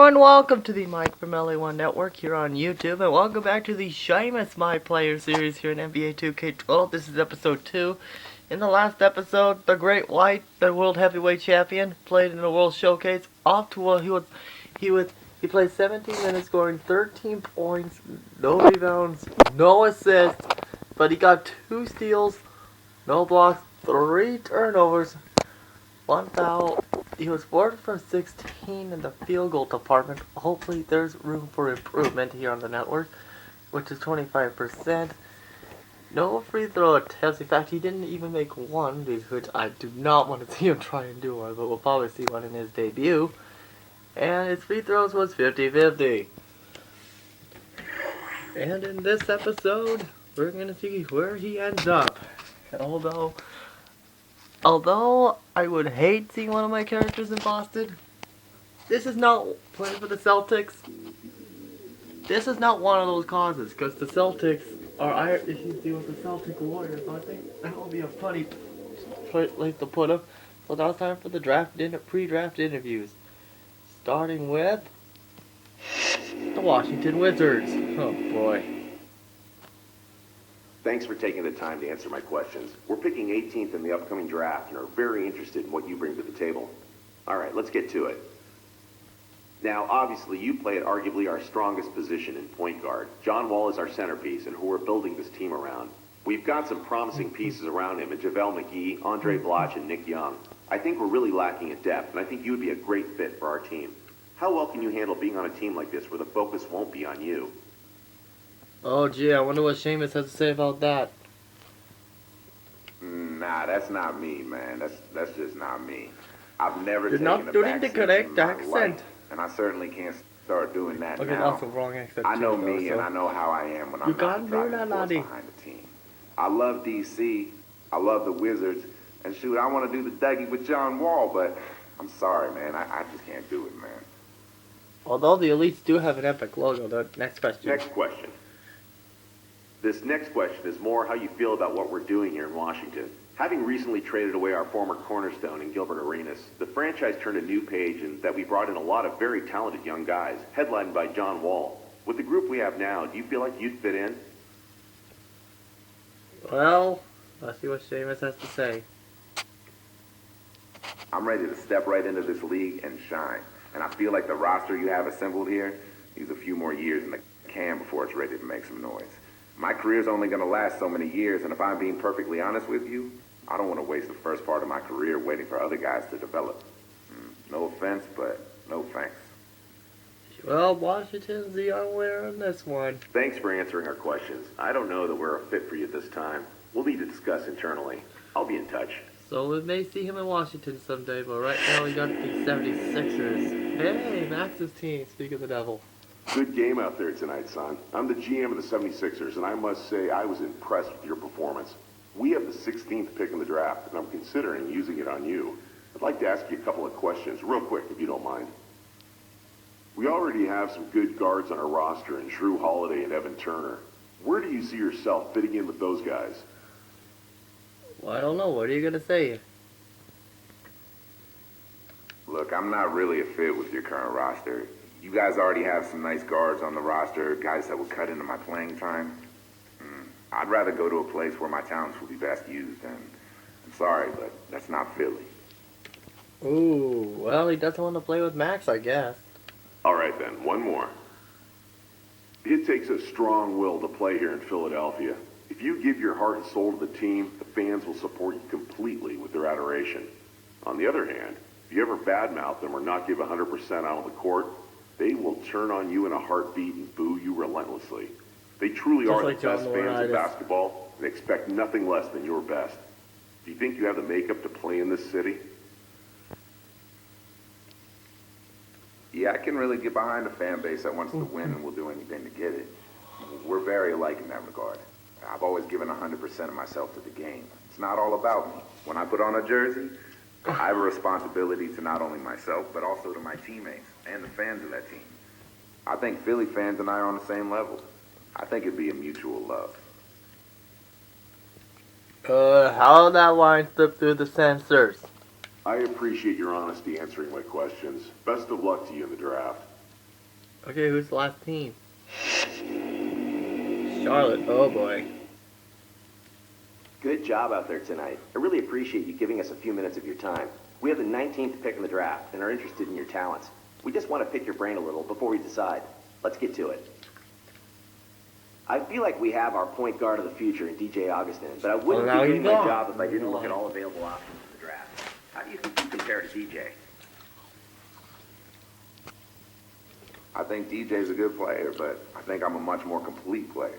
everyone, welcome to the Mike from LA1 Network here on YouTube, and welcome back to the Sheamus My Player series here in NBA 2K12. This is episode 2. In the last episode, the Great White, the World Heavyweight Champion, played in the World Showcase. He played 17 minutes, scoring 13 points, no rebounds, no assists, but he got 2 steals, no blocks, 3 turnovers, 1 foul. He was 4 for 16 in the field goal department. Hopefully there's room for improvement here on the network, which is 25%. No free throw attempts. In fact, he didn't even make one, which I do not want to see him try and do one, but we'll probably see one in his debut. And his free throws was 50-50. And in this episode, we're going to see where he ends up. Although I would hate seeing one of my characters in Boston, this is not playing for the Celtics. This is not one of those causes, because the Celtics are issues with the Celtic Warriors. So I think that would be a funny place to put them. So now it's time for the pre-draft interviews, starting with the Washington Wizards. Oh boy. Thanks for taking the time to answer my questions. We're picking 18th in the upcoming draft and are very interested in what you bring to the table. All right, let's get to it. Now, obviously, you play at arguably our strongest position in point guard. John Wall is our centerpiece and who we're building this team around. We've got some promising pieces around him in JaVale McGee, Andre Bloch, and Nick Young. I think we're really lacking at depth, and I think you would be a great fit for our team. How well can you handle being on a team like this where the focus won't be on you? Oh gee, I wonder what Sheamus has to say about that. Nah, that's not me, man. That's just not me. I've never You're taken not a doing the backseat correct in my accent. life, and I certainly can't start doing that Okay, now. also wrong accent. I know too, me, though, and so. I know how I am when You I'm gotta not do driving that, force laddie. behind the team. I love DC. I love the Wizards, and shoot, I want to do the Dougie with John Wall, but I'm sorry, man. I just can't do it, man. Although the Elites do have an epic logo. The next question. Next question. This next question is more how you feel about what we're doing here in Washington. Having recently traded away our former cornerstone in Gilbert Arenas, the franchise turned a new page in that we brought in a lot of very talented young guys, headlined by John Wall. With the group we have now, do you feel like you'd fit in? Well, let's see what Sheamus has to say. I'm ready to step right into this league and shine. And I feel like the roster you have assembled here needs a few more years in the can before it's ready to make some noise. My career's only going to last so many years, and if I'm being perfectly honest with you, I don't want to waste the first part of my career waiting for other guys to develop. No offense, but no thanks. Well, Washington's the winner on this one. Thanks for answering our questions. I don't know that we're a fit for you this time. We'll need to discuss internally. I'll be in touch. So we may see him in Washington someday, but right now we got the 76ers. Hey, Max's team, speak of the devil. Good game out there tonight, son. I'm the GM of the 76ers, and I must say I was impressed with your performance. We have the 16th pick in the draft, and I'm considering using it on you. I'd like to ask you a couple of questions, real quick, if you don't mind. We already have some good guards on our roster in Drew Holiday and Evan Turner. Where do you see yourself fitting in with those guys? Well, I don't know. What are you going to say? Look, I'm not really a fit with your current roster. You guys already have some nice guards on the roster, guys that would cut into my playing time. I'd rather go to a place where my talents will be best used, and I'm sorry, but that's not Philly. Ooh, well, he doesn't want to play with Max, I guess. All right, then, one more. It takes a strong will to play here in Philadelphia. If you give your heart and soul to the team, the fans will support you completely with their adoration. On the other hand, if you ever badmouth them or not give 100% out on the court, they will turn on you in a heartbeat and boo you relentlessly. They truly Just are like the best John fans of Laurinaitis. basketball and expect nothing less than your best. Do you think you have the makeup to play in this city? Yeah, I can really get behind a fan base that wants to win and will do anything to get it. We're very alike in that regard. I've always given 100% of myself to the game. It's not all about me. When I put on a jersey, I have a responsibility to not only myself, but also to my teammates and the fans of that team. I think Philly fans and I are on the same level. I think it'd be a mutual love. How that line slip through the censors? I appreciate your honesty answering my questions. Best of luck to you in the draft. Okay, who's the last team? Charlotte. Oh boy. Good job out there tonight. I really appreciate you giving us a few minutes of your time. We have the 19th pick in the draft and are interested in your talents. We just want to pick your brain a little before we decide. Let's get to it. I feel like we have our point guard of the future in DJ Augustin, but I wouldn't Well, now be doing he's my gone. job if I didn't look at all available options in the draft. How do you think you compare to DJ? I think DJ's a good player, but I think I'm a much more complete player.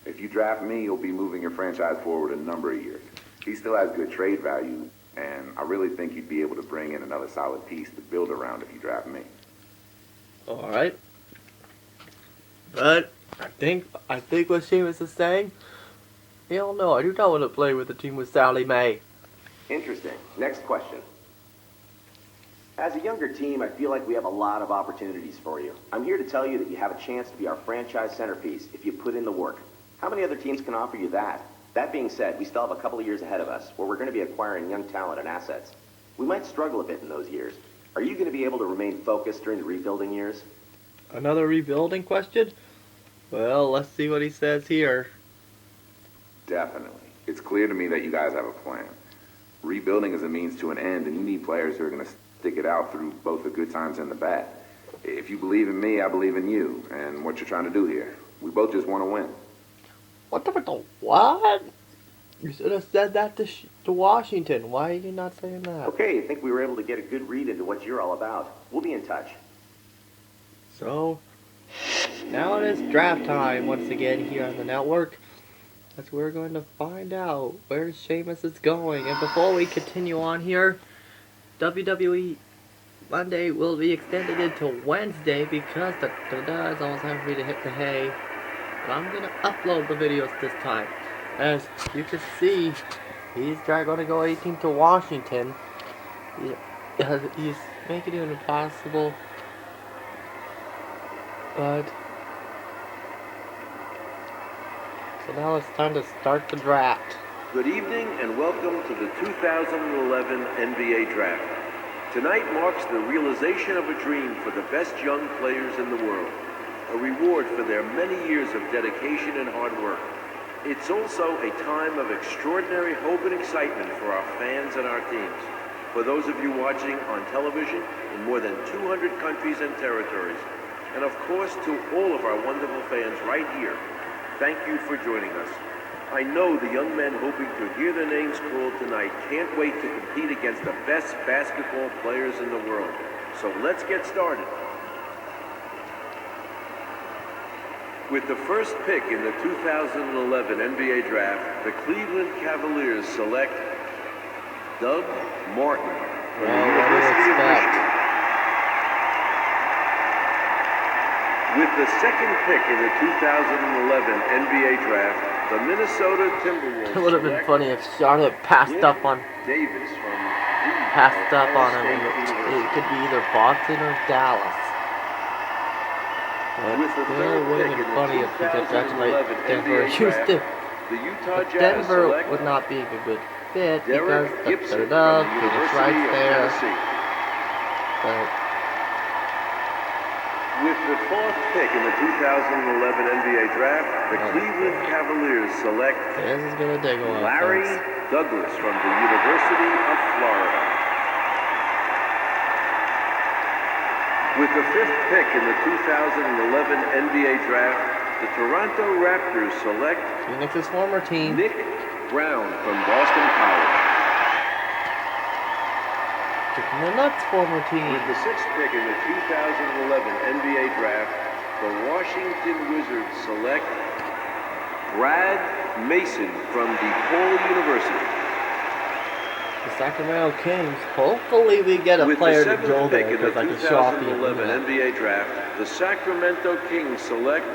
If you draft me, you'll be moving your franchise forward a number of years. He still has good trade value, and I really think you'd be able to bring in another solid piece to build around if you draft me. All right. But I think what Sheamus is saying. Hell no, I do not want to play with a team with Sally Mae. Interesting. Next question. As a younger team, I feel like we have a lot of opportunities for you. I'm here to tell you that you have a chance to be our franchise centerpiece if you put in the work. How many other teams can offer you that? That being said, we still have a couple of years ahead of us where we're going to be acquiring young talent and assets. We might struggle a bit in those years. Are you going to be able to remain focused during the rebuilding years? Another rebuilding question? Well, let's see what he says here. Definitely. It's clear to me that you guys have a plan. Rebuilding is a means to an end, and you need players who are going to stick it out through both the good times and the bad. If you believe in me, I believe in you and what you're trying to do here. We both just want to win. What the what? You should have said that to Washington. Why are you not saying that? Okay, I think we were able to get a good read into what you're all about. We'll be in touch. So, now it is draft time once again here on the network. As we're going to find out where Sheamus is going. And before we continue on here, WWE Monday will be extended into Wednesday because the is always having for me to hit the hay. But I'm going to upload the videos this time. As you can see, he's going to go 18 to Washington. He's making it impossible. But so now it's time to start the draft. Good evening and welcome to the 2011 NBA Draft. Tonight marks the realization of a dream for the best young players in the world, a reward for their many years of dedication and hard work. It's also a time of extraordinary hope and excitement for our fans and our teams. For those of you watching on television in more than 200 countries and territories, and of course to all of our wonderful fans right here, thank you for joining us. I know the young men hoping to hear their names called tonight can't wait to compete against the best basketball players in the world. So let's get started. With the first pick in the 2011 NBA Draft, the Cleveland Cavaliers select Doug Martin from the University of Michigan. With the second pick in the 2011 NBA Draft, the Minnesota Timberwolves. It would have been funny if Charlotte passed up on Davis from him. It could be either Boston or Dallas. But With the still, third it would have pick been in funny the if he could congratulate 2011 Denver or NBA Houston. The Utah But Jazz Denver select would not be a good fit Derek because Gibson the from the Phoenix University right of there. Tennessee. But With the fourth pick in the 2011 NBA Draft, the Cleveland Cavaliers select this is gonna dig a lot. Larry Folks. Douglas from the University of Florida. With the fifth pick in the 2011 NBA Draft, the Toronto Raptors select Phoenix's former team. Nick Brown from Boston College. Kicking the Nuts former team. With the sixth pick in the 2011 NBA Draft, the Washington Wizards select Brad Mason from DePaul University. The Sacramento Kings. Hopefully we get a With player the to seventh go pick there in the because I can show off the 2011 internet. NBA Draft, the Sacramento Kings select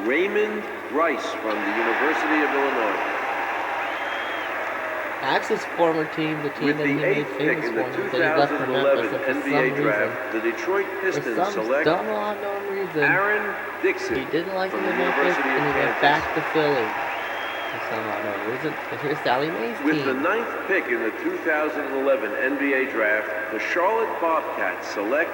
Raymond Rice from the University of Illinois. Axe's former team, the team With that he the made eighth pick famous in for, the that he left for Memphis, 2011 and for some NBA reason, Draft, the Detroit for Pistons some select dumb unknown reason, Aaron Dixon he didn't like him from in the Memphis, University and of he went Kansas. back to Philly. For some unknown reason, and here's Sally Mae's With the team. ninth pick in the 2011 NBA Draft, the Charlotte Bobcats select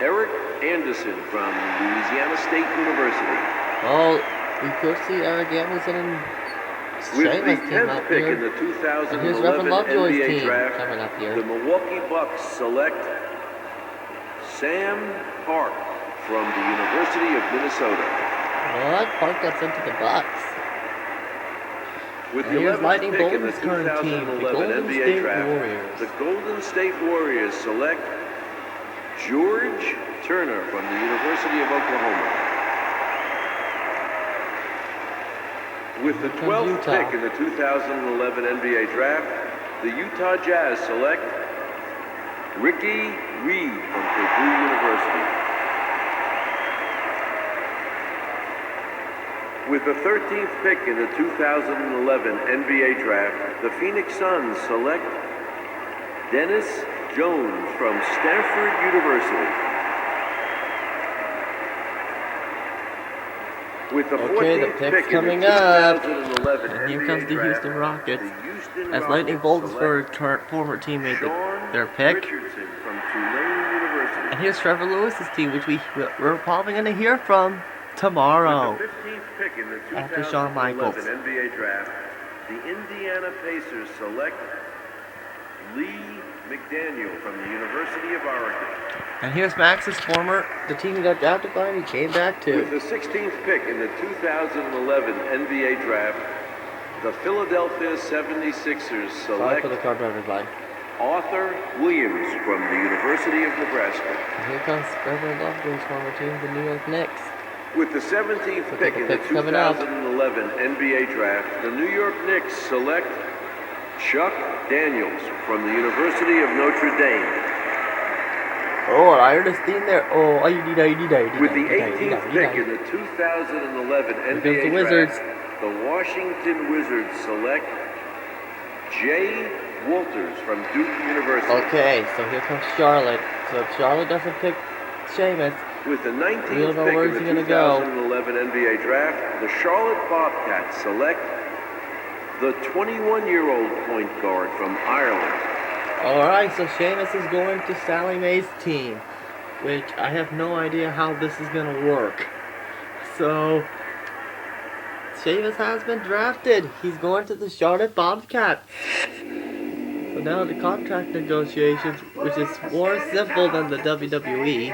Eric Anderson from Louisiana State University. Oh, we could see Eric Anderson and With the Sheamus team 10th up pick in here. the And here's Reverend 2011 Lovejoy's NBA team Draft, coming up here. the Milwaukee Bucks select Sam Park from the University of Minnesota. What? Park got sent to the Bucks. With And the here's 11th Lightning pick in the Bolton's current team, the 2011 Golden NBA State Draft, Warriors. the Golden State Warriors select George Turner from the University of Oklahoma. With the 12th pick in the 2011 NBA Draft, the Utah Jazz select Ricky Reed from Purdue University. With the 13th pick in the 2011 NBA Draft, the Phoenix Suns select Dennis Jones from Stanford University. With the 14th the pick pick's in the coming up. 2011 And here NBA comes the Draft, Houston Rockets. the Houston As Lightning Rockets Bolton's select former teammate, Sean their pick. Richardson from Tulane University. And here's Trevor Lewis's team, which we're probably going to hear from tomorrow. With the 15th pick in the After Shawn Michaels. 2011 NBA Draft, the Indiana Pacers select Lee McDaniel from the University of Oregon. And here's Max's the team he got drafted by, and he came back to. With the 16th pick in the 2011 NBA Draft, the Philadelphia 76ers Sorry select for the car driver's line. Arthur Williams from the University of Nebraska. And here comes Reverend Lovejoy's former team, the New York Knicks. With the 17th Look pick at in the the picks coming up. 2011 NBA Draft, the New York Knicks select Chuck Daniels from the University of Notre Dame. Oh, I heard his theme there. Oh, With the 18th pick in the 2011 goes NBA the Wizards. Draft, the Washington Wizards select Jay Walters from Duke University. Okay, so here comes Charlotte. So if Charlotte doesn't pick Sheamus, With the we 19th don't know pick where in he's the gonna go. 2011 NBA Draft, the Charlotte Bobcats select the 21-year-old point guard from Ireland. Alright, so Sheamus is going to Sally Mae's team, which I have no idea how this is going to work. So, Sheamus has been drafted. He's going to the Charlotte Bobcats. So now the contract negotiations, which is more simple than the WWE.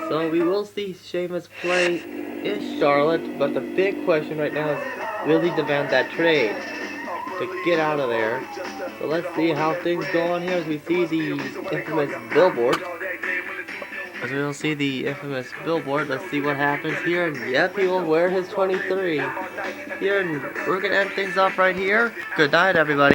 So we will see Sheamus play in Charlotte, but the big question right now is, will he demand that trade to get out of there? So let's see how things go on here as we see the infamous billboard. As we'll see the infamous billboard, let's see what happens here. And yep, he will wear his 23 here, and we're gonna end things off right here. Good night, everybody.